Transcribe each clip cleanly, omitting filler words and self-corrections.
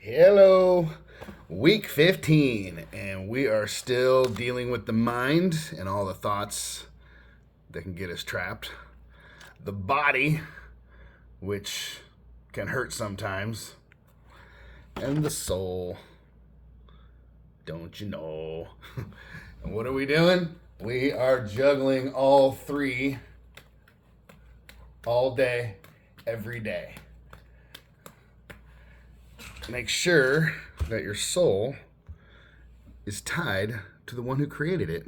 Hello, week 15, and we are still dealing with the mind and all the thoughts that can get us trapped. The body, which can hurt sometimes, and the soul. Don't you know? And what are we doing? We are juggling all three all day, every day. Make sure that your soul is tied to the one who created it.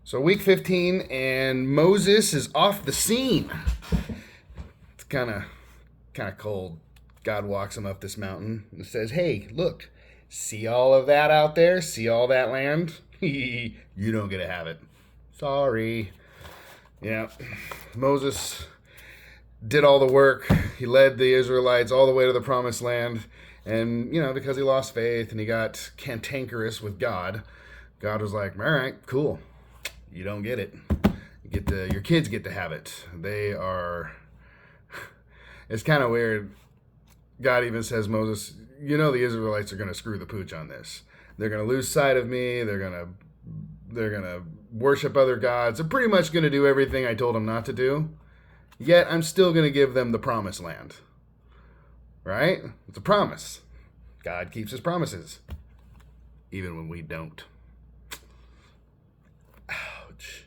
So week 15, and Moses is off the scene. It's kind of cold. God walks him up this mountain and says, "Hey, look, see all of that out there? See all that land? You don't get to have it. Sorry." Yeah, Moses did all the work. He led the Israelites all the way to the promised land. And, because he lost faith and he got cantankerous with God, God was like, all right, cool. You don't get it. Your kids get to have it. It's kind of weird. God even says, Moses, the Israelites are going to screw the pooch on this. They're going to lose sight of me. They're going to worship other gods. They're pretty much going to do everything I told them not to do. Yet I'm still going to give them the promised land. Right? It's a promise. God keeps his promises. Even when we don't. Ouch.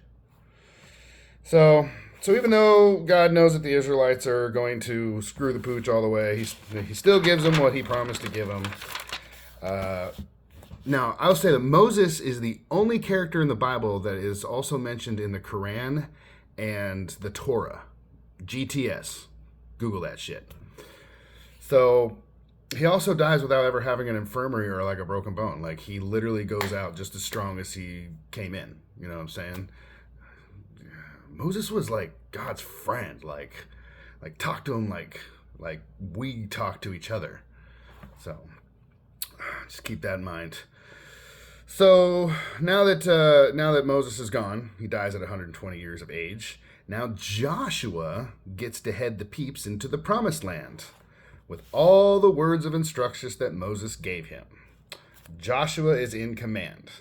So even though God knows that the Israelites are going to screw the pooch all the way, he still gives them what he promised to give them. Now, I'll say that Moses is the only character in the Bible that is also mentioned in the Quran and the Torah. GTS. Google that shit. So he also dies without ever having an infirmary or like a broken bone. Like he literally goes out just as strong as he came in. You know what I'm saying? Moses was like God's friend. Like talk to him like we talk to each other. So just keep that in mind. So now that Moses is gone, he dies at 120 years of age. Now Joshua gets to head the peeps into the promised land with all the words of instructions that Moses gave him. Joshua is in command.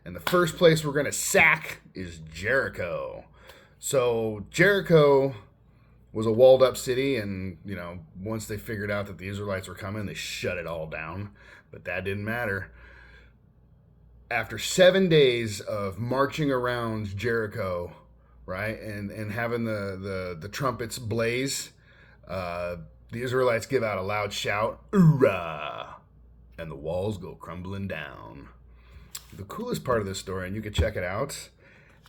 And the first place we're going to sack is Jericho. So Jericho was a walled up city, and, once they figured out that the Israelites were coming, they shut it all down. But that didn't matter. After 7 days of marching around Jericho, right, and having the trumpets blaze, the Israelites give out a loud shout, "Hoorah!" and the walls go crumbling down. The coolest part of this story, and you can check it out,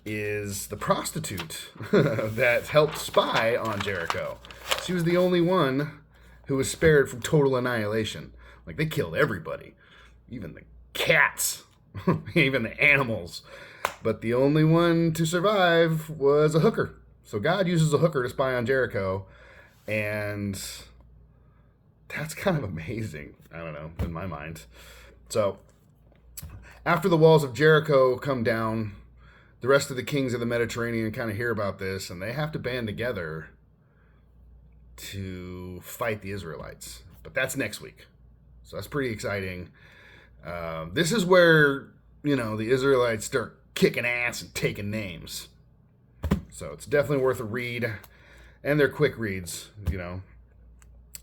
is the prostitute that helped spy on Jericho. She was the only one who was spared from total annihilation. Like, they killed everybody, even the cats, even the animals. But the only one to survive was a hooker. So God uses a hooker to spy on Jericho. And that's kind of amazing. I don't know, in my mind. So after the walls of Jericho come down, the rest of the kings of the Mediterranean kind of hear about this. And they have to band together to fight the Israelites. But that's next week. So that's pretty exciting. This is where, the Israelites start kicking ass and taking names. So it's definitely worth a read. And they're quick reads,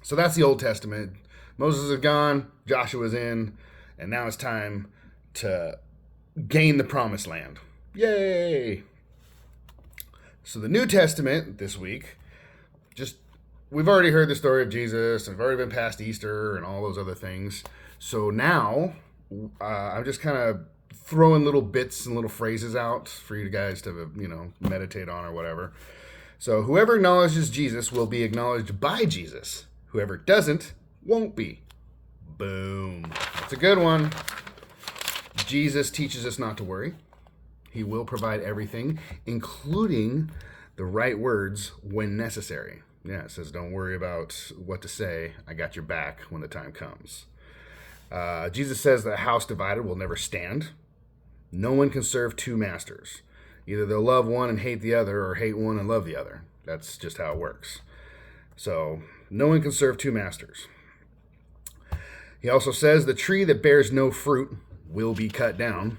So that's the Old Testament. Moses is gone, Joshua's in, and now it's time to gain the promised land. Yay! So the New Testament this week, we've already heard the story of Jesus, and we've already been past Easter and all those other things. So now I'm just kind of throwing little bits and little phrases out for you guys to, meditate on or whatever. So whoever acknowledges Jesus will be acknowledged by Jesus. Whoever doesn't won't be. Boom. That's a good one. Jesus teaches us not to worry. He will provide everything, including the right words when necessary. Yeah, it says don't worry about what to say. I got your back when the time comes. Jesus says that a house divided will never stand. No one can serve two masters. Either they'll love one and hate the other, or hate one and love the other. That's just how it works. So no one can serve two masters. He also says the tree that bears no fruit will be cut down.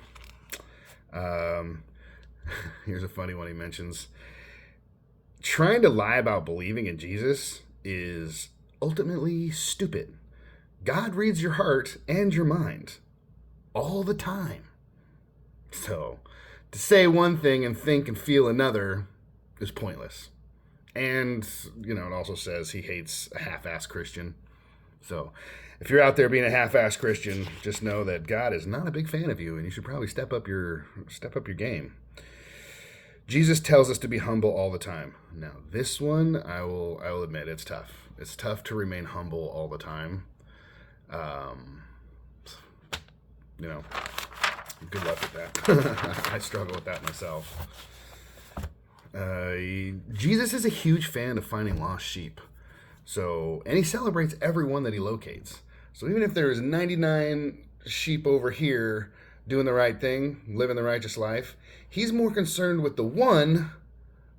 Here's a funny one he mentions. Trying to lie about believing in Jesus is ultimately stupid. God reads your heart and your mind all the time. So, to say one thing and think and feel another is pointless. And, it also says he hates a half-assed Christian. So, if you're out there being a half-assed Christian, just know that God is not a big fan of you, and you should probably step up your game. Jesus tells us to be humble all the time. Now, this one, I will admit, it's tough. It's tough to remain humble all the time. Good luck with that. I struggle with that myself. Jesus is a huge fan of finding lost sheep. And he celebrates everyone that he locates. So even if there's 99 sheep over here doing the right thing, living the righteous life, he's more concerned with the one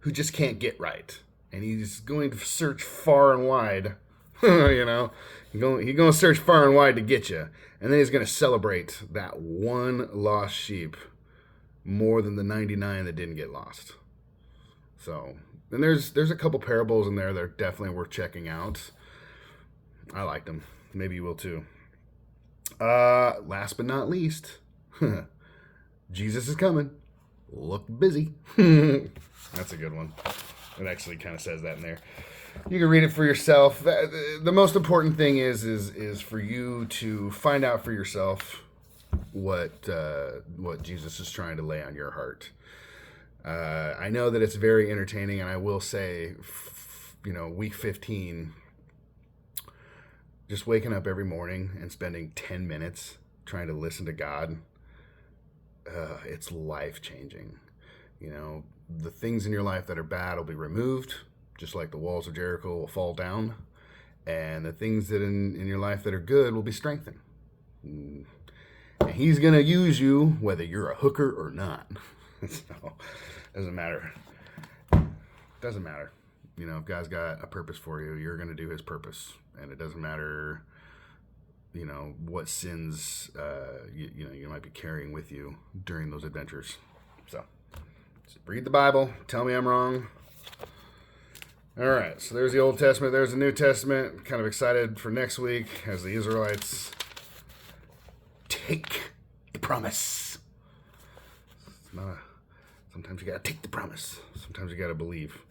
who just can't get right. And he's going to search far and wide. He's going to search far and wide to get you. And then he's going to celebrate that one lost sheep more than the 99 that didn't get lost. And there's a couple parables in there that are definitely worth checking out. I liked them. Maybe you will too. Last but not least, Jesus is coming. Look busy. That's a good one. It actually kind of says that in there. You can read it for yourself. The most important thing is for you to find out for yourself what Jesus is trying to lay on your heart. I know that it's very entertaining, and I will say, week 15, just waking up every morning and spending 10 minutes trying to listen to God, it's life-changing. The things in your life that are bad will be removed, just like the walls of Jericho will fall down, and the things that in your life that are good will be strengthened. And he's going to use you whether you're a hooker or not. So, doesn't matter. If God's got a purpose for you, you're going to do his purpose. And it doesn't matter, what sins, you might be carrying with you during those adventures. So, just read the Bible. Tell me I'm wrong. All right, so there's the Old Testament. There's the New Testament. Kind of excited for next week as the Israelites take the promise. Sometimes you got to take the promise. Sometimes you got to believe.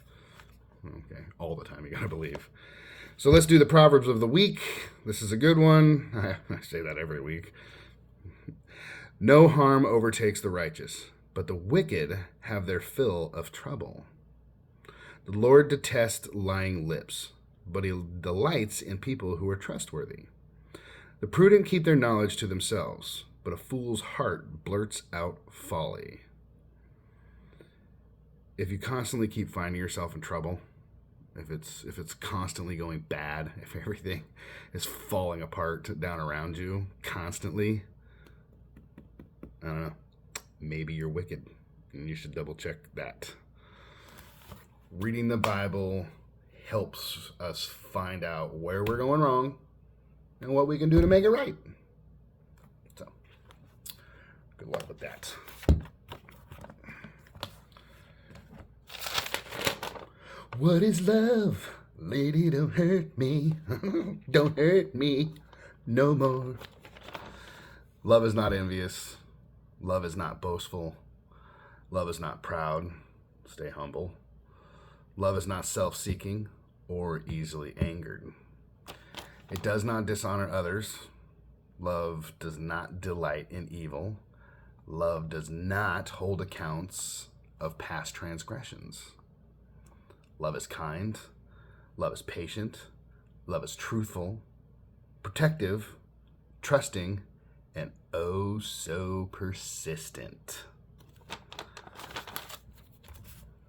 Okay, all the time you got to believe. So let's do the Proverbs of the week. This is a good one. I say that every week. No harm overtakes the righteous, but the wicked have their fill of trouble. The Lord detests lying lips, but he delights in people who are trustworthy. The prudent keep their knowledge to themselves, but a fool's heart blurts out folly. If you constantly keep finding yourself in trouble, if it's constantly going bad, if everything is falling apart down around you constantly, I don't know, maybe you're wicked, and you should double check that. Reading the Bible helps us find out where we're going wrong and what we can do to make it right. So, good luck with that. What is love? Lady, don't hurt me. Don't hurt me no more. Love is not envious. Love is not boastful. Love is not proud. Stay humble. Love is not self-seeking or easily angered. It does not dishonor others. Love does not delight in evil. Love does not hold accounts of past transgressions. Love is kind. Love is patient. Love is truthful, protective, trusting, and oh so persistent.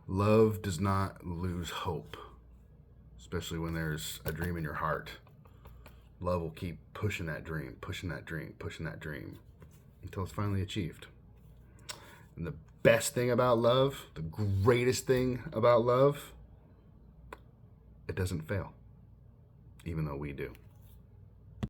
Love does not lose hope, especially when there's a dream in your heart. Love will keep pushing that dream, pushing that dream, pushing that dream until it's finally achieved. And the best thing about love, the greatest thing about love, it doesn't fail, even though we do.